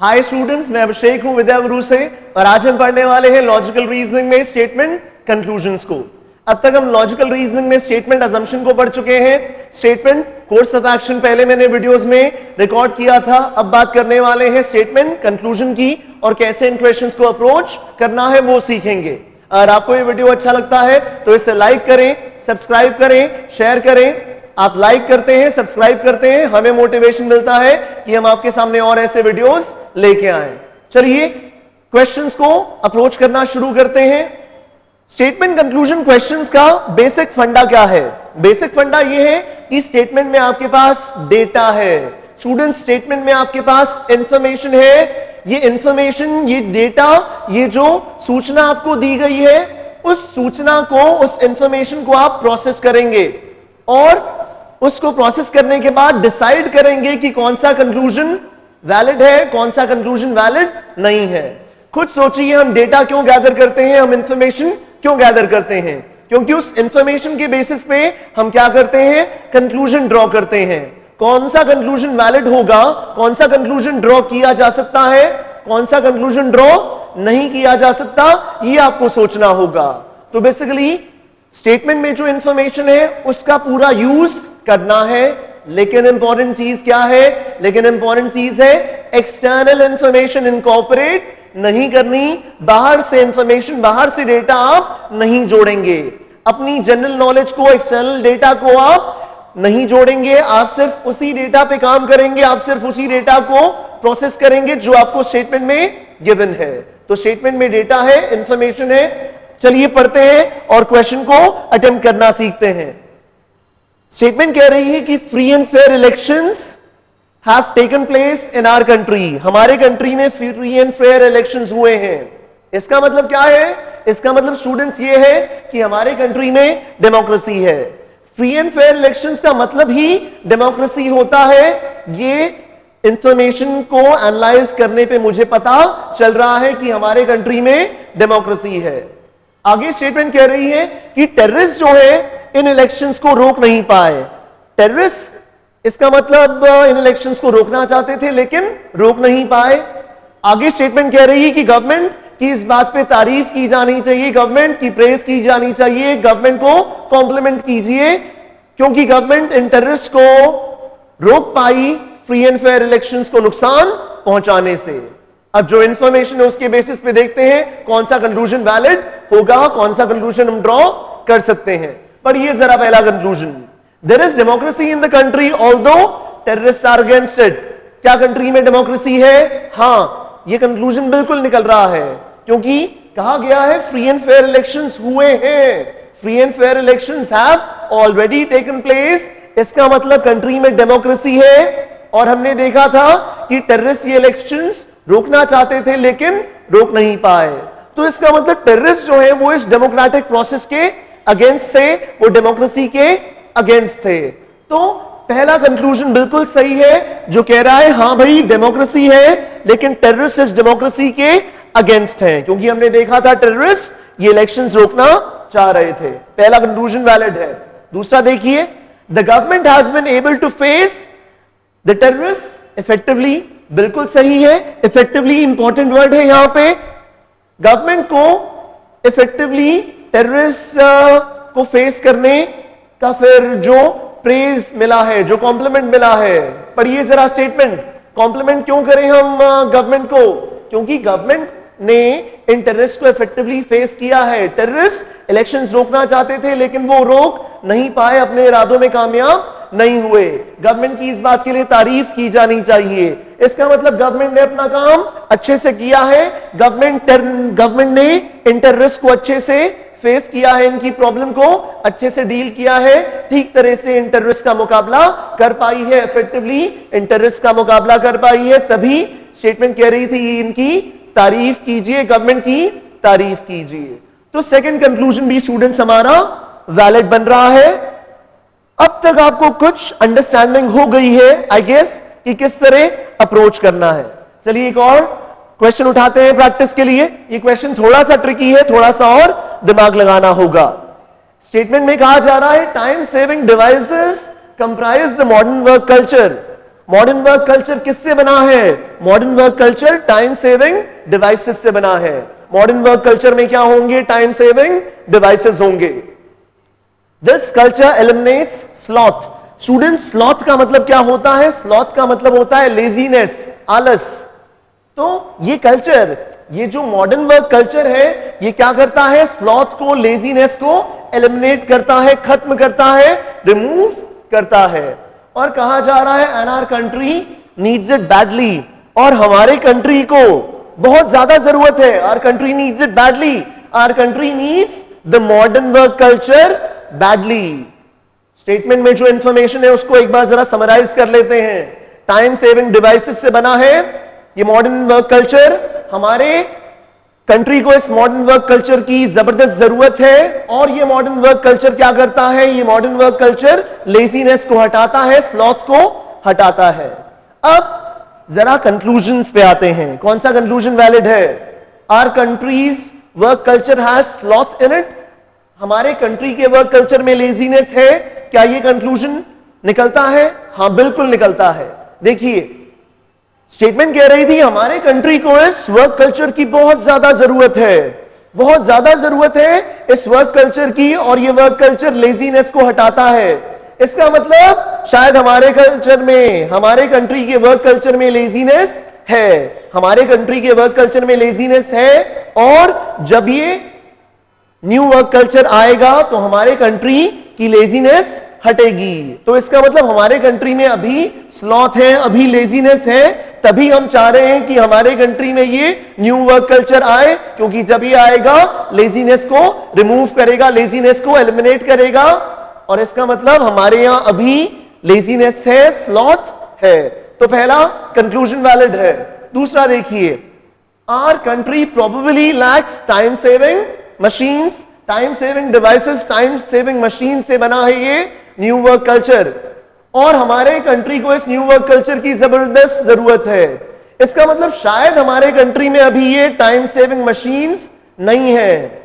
Hi students, मैं अभिषेक हूं विद्या गुरु से और आज हम पढ़ने वाले हैं लॉजिकल रीजनिंग में स्टेटमेंट कंक्लूजन्स को। अब तक हम लॉजिकल रीजनिंग में स्टेटमेंट अजम्पशन को पढ़ चुके हैं। स्टेटमेंट कोर्स ऑफ एक्शन पहले मैंने वीडियोस में रिकॉर्ड किया था। अब बात करने वाले हैं स्टेटमेंट कंक्लूजन की और कैसे इन क्वेश्चंस को अप्रोच करना है वो सीखेंगे। अगर आपको ये वीडियो अच्छा लगता है तो इसे लाइक करें, सब्सक्राइब करें, शेयर करें। आप लाइक करते हैं, सब्सक्राइब करते हैं, हमें मोटिवेशन मिलता है कि हम आपके सामने और ऐसे वीडियोस लेके आए। चलिए क्वेश्चंस को अप्रोच करना शुरू करते हैं। स्टेटमेंट कंक्लूजन क्वेश्चंस का बेसिक फंडा क्या है? बेसिक फंडा यह है कि स्टेटमेंट में आपके पास डेटा है। स्टूडेंट, स्टेटमेंट में आपके पास इंफॉर्मेशन है। ये इंफॉर्मेशन, ये डेटा, ये जो सूचना आपको दी गई है, उस सूचना को, उस इंफॉर्मेशन को आप प्रोसेस करेंगे और उसको प्रोसेस करने के बाद डिसाइड करेंगे कि कौन सा कंक्लूजन वैलिड है, कौन सा कंक्लूजन वैलिड नहीं है। खुद सोचिए, हम डेटा क्यों गैदर करते हैं, हम इंफॉर्मेशन क्यों गैदर करते हैं? क्योंकि उस इंफॉर्मेशन के बेसिस पे हम क्या करते हैं, कंक्लूजन ड्रॉ करते हैं। कौन सा कंक्लूजन वैलिड होगा, कौन सा कंक्लूजन ड्रॉ किया जा सकता है, कौन सा कंक्लूजन ड्रॉ नहीं किया जा सकता, ये आपको सोचना होगा। तो बेसिकली स्टेटमेंट में जो इंफॉर्मेशन है उसका पूरा यूज करना है। लेकिन इंपॉर्टेंट चीज क्या है? लेकिन इंपॉर्टेंट चीज है एक्सटर्नल इंफॉर्मेशन इनकॉर्पोरेट नहीं करनी। बाहर से इंफॉर्मेशन, बाहर से डेटा आप नहीं जोड़ेंगे। अपनी जनरल नॉलेज को, एक्सटर्नल डेटा को आप नहीं जोड़ेंगे। आप सिर्फ उसी डेटा पे काम करेंगे, आप सिर्फ उसी डेटा को प्रोसेस करेंगे जो आपको स्टेटमेंट में गिवन है। तो स्टेटमेंट में डेटा है, इंफॉर्मेशन है। चलिए पढ़ते हैं और क्वेश्चन को अटेम्प्ट करना सीखते हैं। स्टेटमेंट कह रही है कि free and fair elections have taken place in our country. हमारे कंट्री में फ्री एंड फेयर इलेक्शंस हुए हैं। इसका मतलब क्या है? इसका मतलब स्टूडेंट्स ये है कि हमारे कंट्री में डेमोक्रेसी है। फ्री एंड फेयर इलेक्शंस का मतलब ही डेमोक्रेसी होता है। ये इंफॉर्मेशन को एनालाइज करने पे मुझे पता चल रहा है कि हमारे कंट्री में डेमोक्रेसी है। आगे स्टेटमेंट कह रही है कि टेररिस्ट जो है इन इलेक्शंस को रोक नहीं पाए। टेररिस्ट, इसका मतलब इन इलेक्शंस को रोकना चाहते थे लेकिन रोक नहीं पाए। आगे स्टेटमेंट कह रही है कि गवर्नमेंट की इस बात पे तारीफ की जानी चाहिए, गवर्नमेंट की प्रेज की जानी चाहिए, गवर्नमेंट को कॉम्प्लीमेंट कीजिए क्योंकि गवर्नमेंट इन टेररिस्ट को रोक पाई फ्री एंड फेयर इलेक्शंस को नुकसान पहुंचाने से। अब जो इंफॉर्मेशन है उसके बेसिस पे देखते हैं कौन सा कंक्लूजन वैलिड होगा, कौन सा कंक्लूजन हम ड्रॉ कर सकते हैं। पर ये जरा पहला conclusion, there is democracy in the country although terrorists are against it. क्या कंट्री में डेमोक्रेसी है? हां, ये कंक्लूजन बिल्कुल निकल रहा है क्योंकि कहा गया है फ्री एंड फेयर इलेक्शंस हुए हैं। Free and fair elections have already taken place. इसका मतलब कंट्री में डेमोक्रेसी है। और हमने देखा था कि टेररिस्ट ये इलेक्शंस रोकना चाहते थे लेकिन रोक नहीं पाए। तो इसका मतलब टेररिस्ट जो है वो इस डेमोक्रेटिक प्रोसेस के अगेंस्ट थे, वो डेमोक्रेसी के अगेंस्ट थे। तो पहला कंक्लूजन बिल्कुल सही है जो कह रहा है हां भाई डेमोक्रेसी है लेकिन टेररिस्ट इस डेमोक्रेसी के अगेंस्ट हैं, क्योंकि हमने देखा था टेररिस्ट ये इलेक्शंस रोकना चाह रहे थे। पहला कंक्लूजन वैलिड है। दूसरा देखिए, the government has been able to face the terrorist effectively. बिल्कुल सही है, इफेक्टिवली इंपॉर्टेंट वर्ड है यहां पे। गवर्नमेंट को इफेक्टिवली टेररिस्ट को फेस करने का फिर जो प्रेज मिला है, जो कॉम्प्लीमेंट मिला है। पर ये जरा स्टेटमेंट, कॉम्प्लीमेंट क्यों करें हम गवर्नमेंट को? क्योंकि गवर्नमेंट ने इन टेररिस्ट को इफेक्टिवली फेस किया है। टेररिस्ट इलेक्शंस रोकना चाहते थे लेकिन वो रोक नहीं पाए, अपने इरादों में कामयाब नहीं हुए। गवर्नमेंट की इस बात के लिए तारीफ की जानी चाहिए। इसका मतलब गवर्नमेंट ने अपना काम अच्छे से किया है। गवर्नमेंट ने इन टेररिस्ट को अच्छे से फेस किया है, इनकी प्रॉब्लम को अच्छे से डील किया है, ठीक तरह से इन टेररिस्ट का मुकाबला कर पाई है, इफेक्टिवली इन टेररिस्ट का मुकाबला कर पाई है। तभी स्टेटमेंट कह रही थी इनकी तारीफ कीजिए, गवर्नमेंट की तारीफ कीजिए। तो सेकंड कंक्लूजन भी स्टूडेंट्स हमारा वैलिड बन रहा है। अब तक आपको कुछ अंडरस्टैंडिंग हो गई है आई गेस कि किस तरह अप्रोच करना है। चलिए एक और क्वेश्चन उठाते हैं प्रैक्टिस के लिए। ये क्वेश्चन थोड़ा सा ट्रिकी है, थोड़ा सा और दिमाग लगाना होगा। स्टेटमेंट में कहा जा रहा है time saving devices comprise the modern work culture. Modern work culture किससे बना है? Modern work culture time saving devices से बना है। मॉडर्न वर्क कल्चर में क्या होंगे? टाइम सेविंग डिवाइसेस होंगे। This culture eliminates sloth. Students, sloth का मतलब क्या होता है? स्लॉथ का मतलब होता है लेजीनेस, आलस। तो ये कल्चर, ये जो मॉडर्न वर्क कल्चर है, ये क्या करता है? स्लॉथ को, लेजीनेस को एलिमिनेट करता है, खत्म करता है, रिमूव करता है। और कहा जा रहा है and our country needs it badly, और हमारे कंट्री को बहुत ज्यादा जरूरत है। Our country needs it badly, our country needs the modern work culture badly. Statement में जो इंफॉर्मेशन है उसको एक बार जरा समराइज कर लेते हैं। टाइम सेविंग डिवाइसेस से बना है ये मॉडर्न वर्क कल्चर। हमारे कंट्री को इस मॉडर्न वर्क कल्चर की जबरदस्त जरूरत है, और ये मॉडर्न वर्क कल्चर क्या करता है? ये मॉडर्न वर्क कल्चर लेजीनेस को हटाता है, स्लॉथ को हटाता है। अब जरा कंक्लूजन्स पे आते हैं। कौन सा कंक्लूजन वैलिड है? Our country's work culture has sloth in it. हमारे कंट्री के वर्क कल्चर में लेजीनेस है, क्या ये कंक्लूजन निकलता है? हां, बिल्कुल निकलता है। देखिए, स्टेटमेंट कह रही थी हमारे कंट्री को इस वर्क कल्चर की बहुत ज्यादा जरूरत है, बहुत ज्यादा जरूरत है इस वर्क कल्चर की, और ये वर्क कल्चर लेजीनेस को हटाता है। इसका मतलब शायद हमारे कल्चर में, हमारे कंट्री के वर्क कल्चर में लेजीनेस है, हमारे कंट्री के वर्क कल्चर में लेजीनेस है, और जब ये न्यू वर्क कल्चर आएगा तो हमारे कंट्री की लेजीनेस हटेगी। तो इसका मतलब हमारे कंट्री में अभी स्लॉथ है, अभी लेजीनेस है, तभी हम चाह रहे हैं कि हमारे कंट्री में ये न्यू वर्क कल्चर आए, क्योंकि जब ये आएगा लेजीनेस को रिमूव करेगा, लेजीनेस को एलिमिनेट करेगा। और इसका मतलब हमारे यहां अभी लेजीनेस है, स्लॉथ है। तो पहला कंक्लूजन वैलिड है। दूसरा देखिए, our country probably lacks time saving machines, time saving devices, time saving machine से बना है ये न्यू वर्क कल्चर, और हमारे कंट्री को इस न्यू वर्क कल्चर की जबरदस्त जरूरत है। इसका मतलब शायद हमारे कंट्री में अभी ये टाइम सेविंग मशीन्स नहीं है,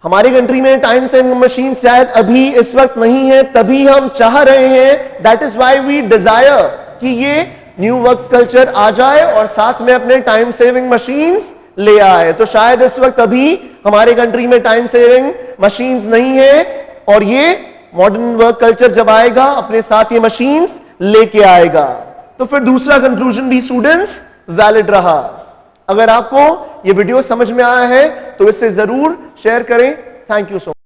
हमारी कंट्री में टाइम सेविंग मशीन शायद अभी इस वक्त नहीं है, तभी हम चाह रहे हैं, that is why we desire कि ये न्यू वर्क कल्चर आ जाए और साथ में अपने टाइम सेविंग मशीन्स ले आए। तो शायद इस वक्त अभी हमारे कंट्री में टाइम सेविंग मशीन्स नहीं है, और ये मॉडर्न वर्क कल्चर जब आएगा अपने साथ ये मशीन्स लेके आएगा। तो फिर दूसरा कंक्लूजन भी स्टूडेंट्स वैलिड रहा। अगर आपको ये वीडियो समझ में आया है तो इसे जरूर शेयर करें। Thank you so much.